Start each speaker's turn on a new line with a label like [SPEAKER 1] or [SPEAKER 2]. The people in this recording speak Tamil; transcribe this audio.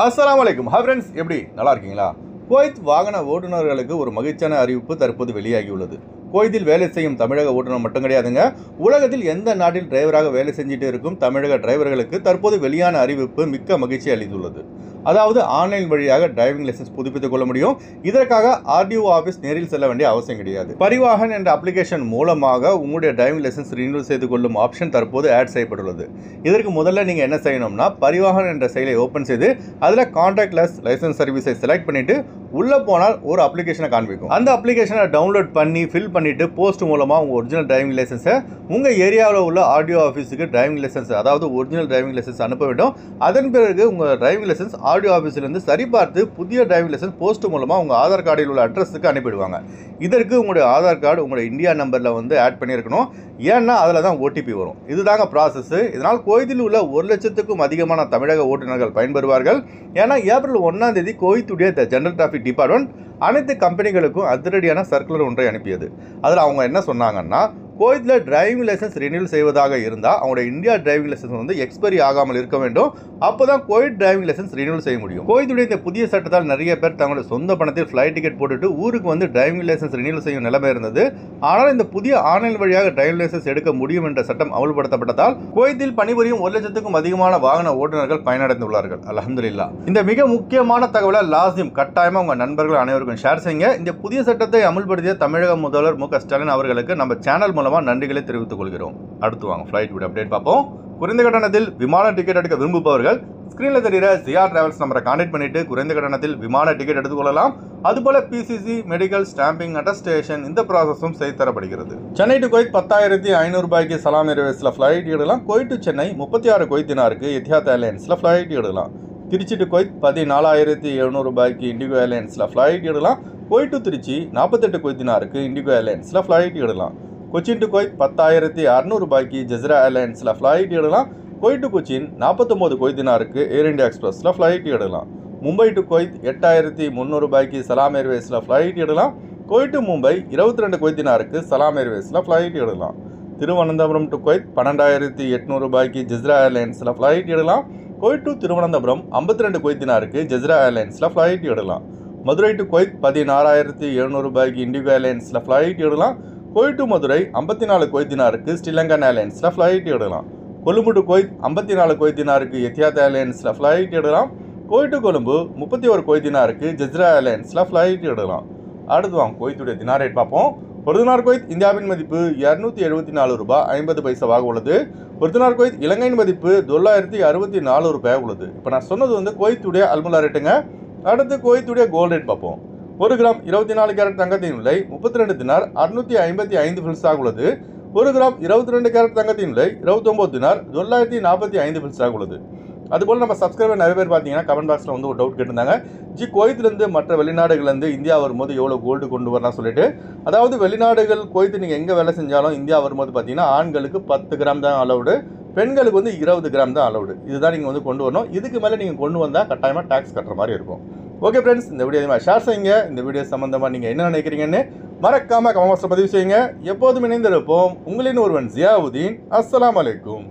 [SPEAKER 1] அஸ்ஸலாமு அலைக்கும். ஹாய் ஃப்ரெண்ட்ஸ், எப்படி நல்லா இருக்கீங்களா? குவைத் வாகன ஓட்டுநர்களுக்கு ஒரு மகிழ்ச்சியான அறிவிப்பு தற்போது வெளியாகியுள்ளது. குவைத்தில் வேலை செய்யும் தமிழக ஓட்டுநர் மட்டும் கிடையாதுங்க, உலகத்தில் எந்த நாட்டில் டிரைவராக வேலை செஞ்சுட்டு இருக்கும் தமிழக டிரைவர்களுக்கு தற்போது வெளியான அறிவிப்பு மிக்க மகிழ்ச்சி அளித்துள்ளது. அதாவது ஆன்லைன் வழியாக டிரைவிங் லைசன்ஸ் புதுப்பித்துக் கொள்ள முடியும். இதற்காக ஆர்டிஓ ஆஃபீஸ் நேரில் செல்ல வேண்டிய அவசியம் கிடையாது. பரிவாகன் என்ற அப்ளிகேஷன் மூலமாக உங்களுடைய டிரைவிங் லைசன்ஸ் ரினியூவல் செய்து கொள்ளும் ஆப்ஷன் தற்போது ஆட் செய்யப்பட்டுள்ளது. இதற்கு முதல்ல நீங்கள் என்ன செய்யணும்னா, பரிவாகன் என்ற செயலை ஓப்பன் செய்து அதில் கான்டாக்ட்லெஸ் லைசன்ஸ் சர்வீஸை செலக்ட் பண்ணிட்டு உள்ளே போனால் ஒரு அப்ளிகேஷனை காண்பிக்கும். அந்த அப்ளிகேஷனை டவுன்லோட் பண்ணி ஃபில் பண்ணிட்டு போஸ்ட் மூலமாக உங்கள் ஒரிஜினல் டிரைவிங் லைசன்ஸை உங்கள் ஏரியாவில் உள்ள ஆர்டிஓ ஆஃபீஸுக்கு டிரைவிங் லைசன்ஸ், அதாவது ஒரிஜினல் டிரைவிங் லைசன்ஸ் அனுப்ப வேண்டும். அதன் பிறகு உங்கள் டிரைவிங் லைசன்ஸ் ஆர்டிஓ ஆஃபீஸிலிருந்து சரிபார்த்து புதிய டிரைவிங் லைசன்ஸ் போஸ்ட் மூலமாக உங்கள் ஆதார் கார்டில் உள்ள அட்ரஸுக்கு அனுப்பிடுவாங்க. இதற்கு உங்களுடைய ஆதார் கார்டு உங்களுடைய இந்தியா நம்பரில் வந்து ஆட் பண்ணியிருக்கணும். ஏன்னா அதில் தான் ஓடிபி வரும். இதுதாங்க ப்ராசஸ். இதனால் குவைத்தில் உள்ள 1 லட்சத்துக்கும் அதிகமான தமிழக ஓட்டுநர்கள் பயன்பெறுவார்கள். ஏன்னா ஏப்ரல் 1ஆம் தேதி குவைத்துடைய ஜெனரல் டிராஃபிக் டிபார்ட்மெண்ட் அனைத்து கம்பெனிகளுக்கும் அதிரடியான சர்க்குலர் ஒன்றை அனுப்பியது. அதில் அவங்க என்ன சொன்னாங்கன்னா, குவைத்தில் டிரைவிங் லைசன்ஸ் ரினியூவல் செய்வதாக இருந்தால் அவங்களுடைய இந்தியா டிரைவிங் லைசன்ஸ் வந்து எக்ஸ்பைரி ஆகாமல் இருக்க வேண்டும். அப்போ தான் குவைத் டிரைவிங் லைசன்ஸ் ரினியூவல் செய்ய முடியும். குவைத்துடைய இந்த புதிய சட்டத்தால் நிறைய பேர் தங்களுடைய சொந்த பணத்தில் ஃப்ளைட் டிக்கெட் போட்டுட்டு ஊருக்கு வந்து டிரைவிங் லைசன்ஸ் ரினியூவல் செய்யும் நிலைமை இருந்தது. ஆனால் இந்த புதிய ஆன்லைன் வழியாக டிரைவிங் லைசன்ஸ் எடுக்க முடியும் என்ற சட்டம் அமல்படுத்தப்பட்டதால் குவைத்தில் பணிபுரியும் 1 லட்சத்துக்கும் அதிகமான வாகன ஓட்டுநர்கள் பயனடைந்துள்ளார்கள். அல்ஹம்துலில்லாஹ். இந்த மிக முக்கியமான தகவலை லாசிம் கட்டாயமாக உங்கள் நண்பர்கள் அனைவருக்கும் ஷேர் செய்யுங்க. இந்த புதிய சட்டத்தை அமல்படுத்திய தமிழக முதல்வர் மு க ஸ்டாலின் அவர்களுக்கு நம்ம சேனல் மூலமாக நன்றிகளை தெரிவித்துக் கொள்கிறோம். அடுத்து வாங்க ஃப்ளைட் வீடியோ அப்டேட் பார்ப்போம். குறைந்த கட்டணத்தில் விமான டிக்கெட் எடுக்க விரும்புபவர்கள் ஸ்கிரீனில் தெரிகிற ஜிஆர் டிராவல்ஸ் நம்பரை கான்டாக்ட் பண்ணிட்டு குறைந்த கட்டணத்தில் விமான டிக்கெட் எடுத்துக்கொள்ளலாம். அதுபோல பிசிசி, மெடிக்கல், ஸ்டாம்பிங், அட்டஸ்டேஷன் இந்த ப்ராசஸும் செய்து தரப்படுகிறது. சென்னை டு குவைத் 10,500 ரூபாய்க்கு சலாம் ஏர்வேஸில் ஃப்ளைட் எடுக்கலாம். குவைத் டு சென்னை 36 குவைத் தினாருக்கு எத்திஹாத் ஏர்லைன்ஸில் ஃப்ளைட் எடுக்கலாம். திருச்சி டு குவைத் 14,700 ரூபாய்க்கு இண்டிகோ ஏர்லைன்ஸில் ஃப்ளைட் எடுக்கலாம். குவைத் டு திருச்சி 48 குவைத் தினாருக்கு இண்டிகோ ஏர்லைன்ஸில் ஃப்ளைட் எடுக்கலாம். கொச்சின் டு குவைத் 10,600 ரூபாய்க்கு ஜெஸ்ரா ஏர்லைன்ஸில் ஃப்ளைட் எடுக்கலாம். குவைத் டு கொச்சின் 49 குவைத் தினாருக்கு ஏர் இந்தியா எக்ஸ்பிரஸில் ஃப்ளைட் எடுக்கலாம். மும்பை டு குவைத் 8,300 ரூபாய்க்கு சலாம் ஏர்வேஸில் ஃப்ளைட் எடுக்கலாம். Kuwait to Mumbai 22 Kuwait தினாருக்கு Salam ஏர்வேஸில் ஃப்ளைட் எடுக்கலாம். திருவனந்தபுரம் டு குவைத் 12,800 ரூபாய்க்கு ஜெஸ்ரா ஏர்லைன்ஸில் ஃப்ளைட் எடுக்கலாம். குவைத் டு திருவனந்தபுரம் 52 குவைத் தினாருக்கு ஜெஸ்ரா ஏர்லைன்ஸில் ஃப்ளைட் எடுக்கலாம். மதுரை டு குவைத் 16,700 ரூபாய்க்கு இண்டிகோ ஏர்லைன்ஸில் ஃப்ளைட் எடுக்கலாம். குவைத் டு மதுரை 54 குவைத் தினாருக்கு ஸ்ரீலங்கன் ஏர்லைன்ஸில் ஃப்ளைட் எடுக்கலாம். கொழும்பு டு குவைத் 54 குவைத் தினாருக்கு எத்திஹாத் ஏர்லைன்ஸில் ஃப்ளைட் எடுக்கலாம். குவைத் டு கொழும்பு 31 குவைத் தினாருக்கு ஜெஸ்ரா ஏர்லைன்ஸில் ஃப்ளைட் எடுக்கலாம். அடுத்து வாங்க குவைத்துடைய தினார் ரேட் பார்ப்போம். ஒரு தினார் குவைத் இந்தியாவின் மதிப்பு 274 ரூபாய் 50 பைசாவாக உள்ளது. ஒரு தினார் குவைத் இலங்கையின் மதிப்பு $964 ரூபாய் உள்ளது. இப்போ நான் சொன்னது வந்து குவைத்துடைய அல்முலா ரேட்டுங்க. அடுத்து குவைத்துடைய கோல்ட் ரேட் பார்ப்போம். 1 கிராம் 24 கேரட் தங்கத்தின் விலை 32 தினார் 655 ஃபில்ஸாக உள்ளது. 1 கிராம் 22 கேரட் தங்கத்தின் விலை 29 தினார் 945 ஃபில்ஸாக உள்ளது. அதுபோல் நம்ம சப்ஸ்கிரைபர் நிறைய பேர் பார்த்தீங்கன்னா கமெண்ட் பாக்ஸில் வந்து ஒரு டவுட் கேட்டிருந்தாங்க. குவைத்திலேருந்து மற்ற வெளிநாடுகள்லேருந்து இந்தியா வரும்போது எவ்வளோ கோல்டு கொண்டு வரலாம் சொல்லிட்டு. அதாவது வெளிநாடுகள் குவைத்து நீங்கள் எங்கே வேலை செஞ்சாலும் இந்தியா வரும்போது பார்த்தீங்கன்னா ஆண்களுக்கு 10 கிராம் தான் அலவுடு, பெண்களுக்கு வந்து 20 கிராம் தான் அலவுடு. இதுதான் நீங்கள் வந்து கொண்டு வரணும். இதுக்கு மேலே நீங்கள் கொண்டு வந்தால் கட்டாயமாக டேக்ஸ் கட்டுற மாதிரி இருக்கும். ஓகே ஃப்ரெண்ட்ஸ், இந்த வீடியோ அதிகமாக ஷேர் செய்யுங்க. இந்த வீடியோ சம்மந்தமாக நீங்கள் என்ன நினைக்கிறீங்கன்னு மறக்காமல் கமெண்ட் பாக்ஸில் பதிவு செய்யுங்க. எப்போதும் இணைந்திருப்போம். உங்களின் ஒருவன் ஜியாவுதீன். அஸ்ஸலாமு அலைக்கும்.